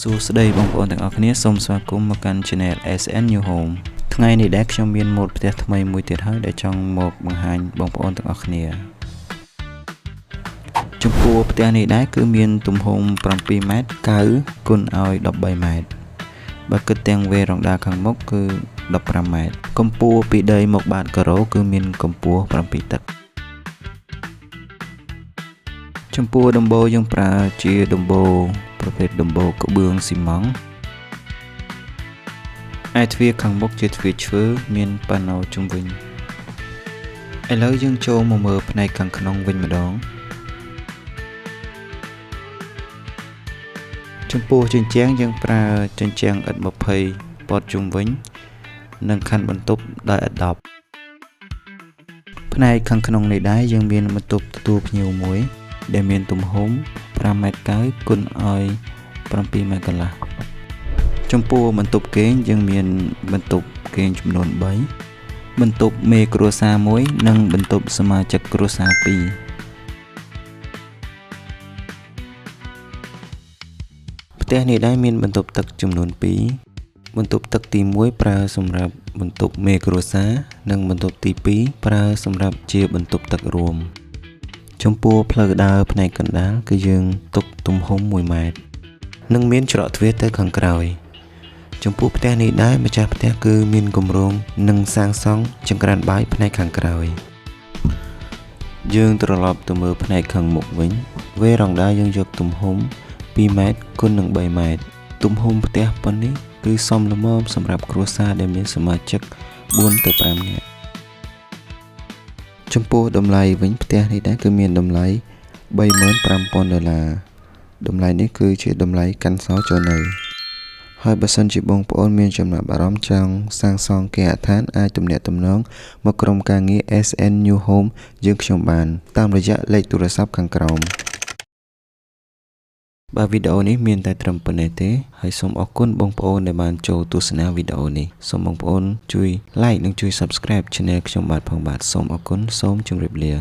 សួស្តីបងប្អូនទាំងអស់គ្នាសូមស្វាគមន៍មកកាន់ Channel SN New Home ថ្ងៃនេះដែរខ្ញុំមានម៉ូដផ្ទះថ្មីមួយទៀតហើយដែលចង់មកបង្ហាញបងប្អូនទាំងអស់គ្នាចំពោះផ្ទះនេះដែរគឺមានទំហំ7ម៉ែត្រកៅគុណឲ្យ13ម៉ែត្របើគិតទាំងវេរ៉ង់ដាខាងមុខគឺ15ម៉ែត្រកម្ពស់ពីដីមកបាតការ៉ូគឺមានកម្ពស់7តឹកចំពោះដំបូលយើងប្រើជាដំបូលប្រភេទដំបូលក្បឿងស៊ីម៉ង់ต์ឯទ្វារខាងមុខជាទ្វារឈើមានប៉ាណូជុំវិញឥឡូវយើងចូលមកមើលផ្នែកខាងក្នុងវិញម្ដងចំពោះជញ្ជាំងយើងប្រើជញ្ជាំងឥដ្ឋ20ព័ទ្ធជុំវិញនិងខណ្ឌបន្ទប់ដោយឥដ្ឋ10ផ្នែកខាងក្នុងនេះដែរយើងមានបន្ទប់ទទួលភ្ញៀវមួយដែលមានទំហំ5ម៉ែត្រកៅគុណឲ្យ7ម៉ែត្រកន្លះចំពោះបន្ទប់គេងយើងមានបន្ទប់គេងចំនួន3បន្ទប់មេគ្រួសារ1និងបន្ទប់សមាជិកគ្រួសារ2ផ្ទះនេះដែរមានបន្ទប់ទឹកចំនួន2បន្ទប់ទឹកទី1ប្រើសម្រាប់បន្ទប់មេគ្រួសារនិងបន្ទប់ទី2ប្រើសម្រាប់ជាបន្ទប់ទឹករួមចំពោះផ្លូវដើរផ្នែកកណ្ដាលគឺយើងទុកទំហំ1ម៉ែត្រនិងមានច្រកទ្វារទៅខាងក្រោយចំពោះផ្ទះនេះដែរម្ចាស់ផ្ទះគឺមានគម្រោងនឹងសាងសង់ចង្ក្រានបាយផ្នែកខាងក្រោយយើងត្រឡប់ទៅមើលផ្នែកខាងមុខវិញវេរ៉ង់ដាយើងយកទំហំ2ម៉ែត្រគុណនឹង3ម៉ែត្រទំហំផ្ទះប៉ុណ្នេះគឺសមល្មមសម្រាប់គ្រួសារដែលមានសមាជិក4ទៅ5នាក់ចំពោះតម្លៃវិញផ្ទះនេះដែរគឺមានតម្លៃ$35,000តម្លៃនេះគឺជាតម្លៃកាន់សល់ចូលនៅហើយបើសិនជាបងប្អូនមានចំណាប់អារម្មណ៍ចង់សាងសង់គេហដ្ឋានអាចទំនាក់ទំនងមកក្រុមការងារ SN New Home យើងខ្ញុំបានតាមរយៈលេខទូរស័ព្ទខាងក្រោមបាទវីដេអូនេះមានតែត្រឹមប៉ុណ្ណេះទេហើយសូមអរគុណបងប្អូនដែលបានចូលទស្សនាវីដេអូនេះសូមបងប្អូនជួយ like និងជួយ subscribe Channel ខ្ញុំបាទផងបាទសូមអរគុណសូមជម្រាបលា